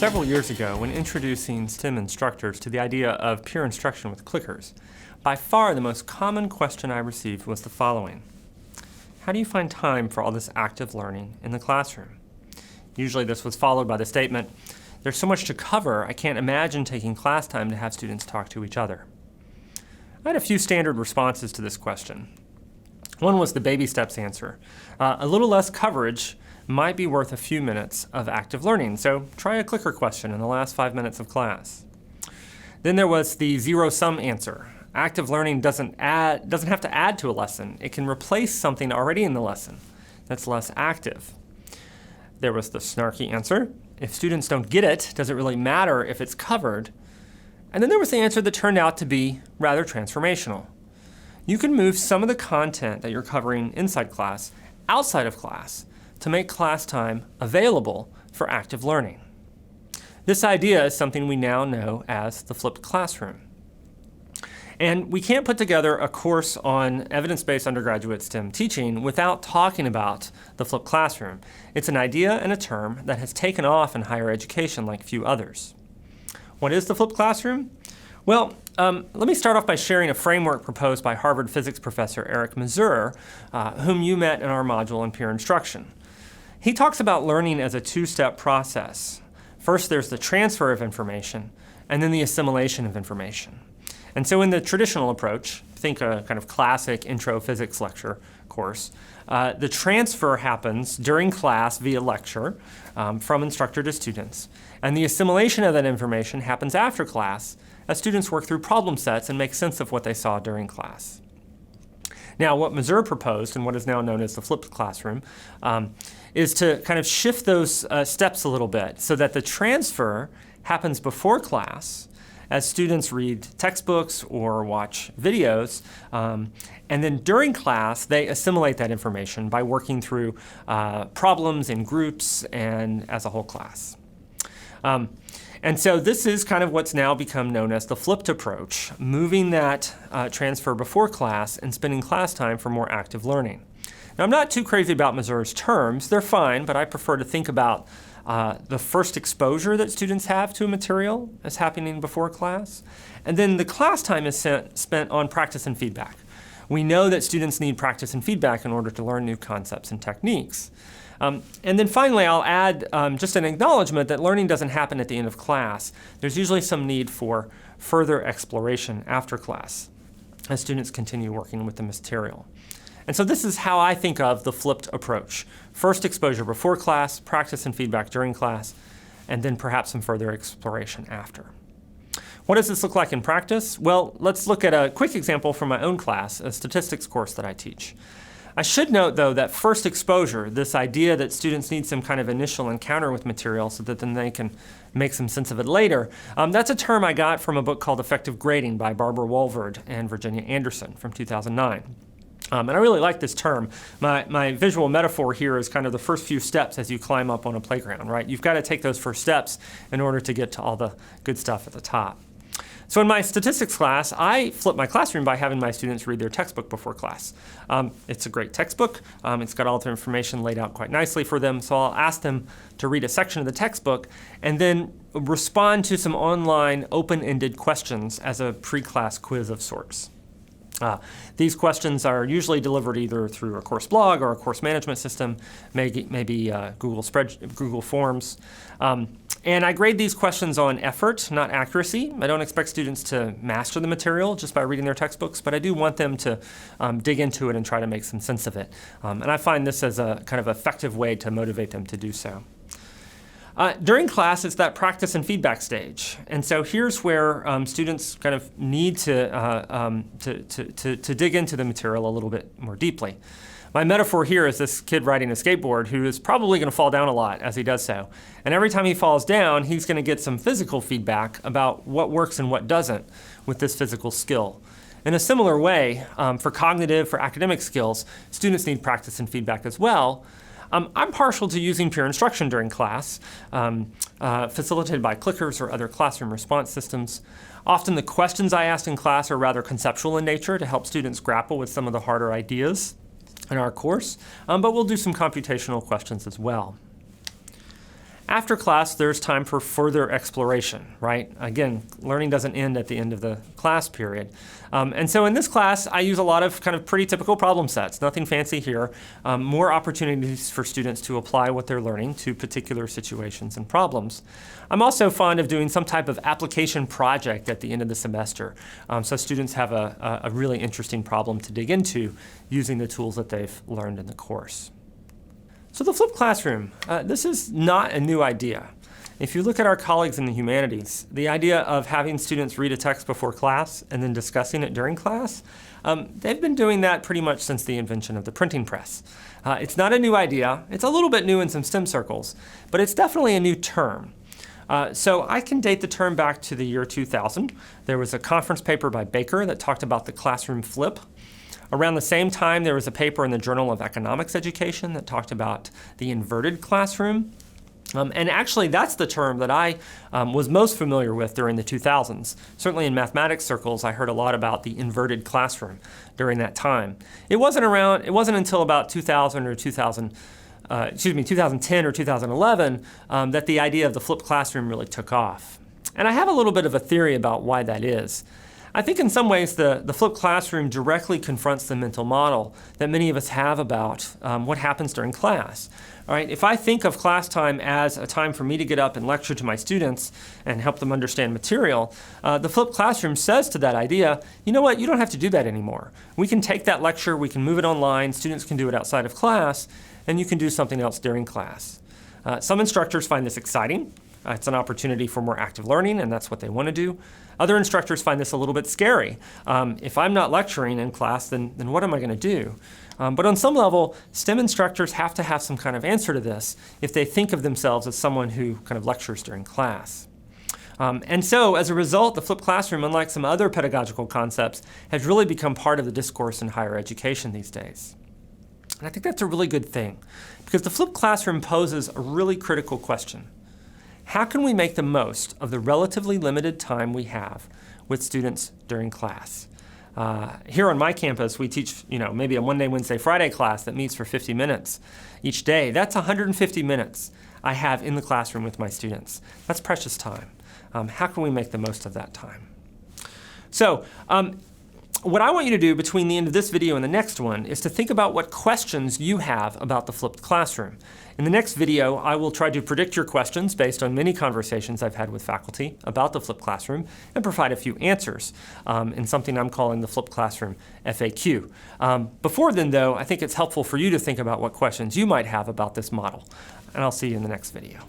Several years ago, when introducing STEM instructors to the idea of peer instruction with clickers, by far the most common question I received was the following: how do you find time for all this active learning in the classroom? Usually this was followed by the statement, there's so much to cover, I can't imagine taking class time to have students talk to each other. I had a few standard responses to this question. One was the baby steps answer. A little less coverage might be worth a few minutes of active learning, so try a clicker question in the last 5 minutes of class. Then there was the zero-sum answer. Active learning doesn't have to add to a lesson. It can replace something already in the lesson that's less active. There was the snarky answer. If students don't get it, does it really matter if it's covered? And then there was the answer that turned out to be rather transformational. You can move some of the content that you're covering inside class outside of class to make class time available for active learning. This idea is something we now know as the flipped classroom. And we can't put together a course on evidence-based undergraduate STEM teaching without talking about the flipped classroom. It's an idea and a term that has taken off in higher education like few others. What is the flipped classroom? Well, let me start off by sharing a framework proposed by Harvard physics professor Eric Mazur, whom you met in our module on peer instruction. He talks about learning as a two-step process. First, there's the transfer of information, and then the assimilation of information. And so in the traditional approach, think a kind of classic intro physics lecture course, the transfer happens during class via lecture from instructor to students. And the assimilation of that information happens after class as students work through problem sets and make sense of what they saw during class. Now, what Mazur proposed, and what is now known as the flipped classroom, is to kind of shift those steps a little bit so that the transfer happens before class as students read textbooks or watch videos, and then during class they assimilate that information by working through problems in groups and as a whole class. And so this is kind of what's now become known as the flipped approach, moving that transfer before class and spending class time for more active learning. Now, I'm not too crazy about Mazur's terms. They're fine, but I prefer to think about the first exposure that students have to a material as happening before class. And then the class time is spent on practice and feedback. We know that students need practice and feedback in order to learn new concepts and techniques. And then finally, I'll add just an acknowledgement that learning doesn't happen at the end of class. There's usually some need for further exploration after class as students continue working with the material. And so this is how I think of the flipped approach. First exposure before class, practice and feedback during class, and then perhaps some further exploration after. What does this look like in practice? Well, let's look at a quick example from my own class, a statistics course that I teach. I should note, though, that first exposure, this idea that students need some kind of initial encounter with material so that then they can make some sense of it later, that's a term I got from a book called Effective Grading by Barbara Walvard and Virginia Anderson from 2009. And I really like this term. My visual metaphor here is kind of the first few steps as you climb up on a playground, right? You've got to take those first steps in order to get to all the good stuff at the top. So in my statistics class, I flip my classroom by having my students read their textbook before class. It's a great textbook. It's got all the information laid out quite nicely for them, so I'll ask them to read a section of the textbook and then respond to some online open-ended questions as a pre-class quiz of sorts. These questions are usually delivered either through a course blog or a course management system, maybe Google Forms. And I grade these questions on effort, not accuracy. I don't expect students to master the material just by reading their textbooks, but I do want them to dig into it and try to make some sense of it. And I find this as a kind of effective way to motivate them to do so. During class, it's that practice and feedback stage. And so here's where students kind of need to dig into the material a little bit more deeply. My metaphor here is this kid riding a skateboard who is probably going to fall down a lot as he does so. And every time he falls down, he's going to get some physical feedback about what works and what doesn't with this physical skill. In a similar way, for academic skills, students need practice and feedback as well. I'm partial to using peer instruction during class, facilitated by clickers or other classroom response systems. Often the questions I ask in class are rather conceptual in nature to help students grapple with some of the harder ideas in our course, but we'll do some computational questions as well. After class, there's time for further exploration, right? Again, learning doesn't end at the end of the class period. And so in this class, I use a lot of kind of pretty typical problem sets, nothing fancy here, more opportunities for students to apply what they're learning to particular situations and problems. I'm also fond of doing some type of application project at the end of the semester, so students have a really interesting problem to dig into using the tools that they've learned in the course. So the flipped classroom, this is not a new idea. If you look at our colleagues in the humanities, the idea of having students read a text before class and then discussing it during class, they've been doing that pretty much since the invention of the printing press. It's not a new idea. It's a little bit new in some STEM circles, but it's definitely a new term. So I can date the term back to the year 2000. There was a conference paper by Baker that talked about the classroom flip. Around the same time, there was a paper in the Journal of Economics Education that talked about the inverted classroom. And actually, that's the term that I was most familiar with during the 2000s. Certainly in mathematics circles, I heard a lot about the inverted classroom during that time. It wasn't until about 2010 or 2011 that the idea of the flipped classroom really took off. And I have a little bit of a theory about why that is. I think in some ways the flipped classroom directly confronts the mental model that many of us have about what happens during class. All right, if I think of class time as a time for me to get up and lecture to my students and help them understand material, the flipped classroom says to that idea, you know what, you don't have to do that anymore. We can take that lecture, we can move it online, students can do it outside of class, and you can do something else during class. Some instructors find this exciting. It's an opportunity for more active learning, and that's what they want to do. Other instructors find this a little bit scary. If I'm not lecturing in class, then what am I going to do? But on some level, STEM instructors have to have some kind of answer to this if they think of themselves as someone who kind of lectures during class. And so, as a result, the flipped classroom, unlike some other pedagogical concepts, has really become part of the discourse in higher education these days. And I think that's a really good thing, because the flipped classroom poses a really critical question. How can we make the most of the relatively limited time we have with students during class? Here on my campus, we teach, maybe a Monday, Wednesday, Friday class that meets for 50 minutes each day. That's 150 minutes I have in the classroom with my students. That's precious time. How can we make the most of that time? So, what I want you to do between the end of this video and the next one is to think about what questions you have about the flipped classroom. In the next video, I will try to predict your questions based on many conversations I've had with faculty about the flipped classroom and provide a few answers in something I'm calling the flipped classroom FAQ. Before then, though, I think it's helpful for you to think about what questions you might have about this model. And I'll see you in the next video.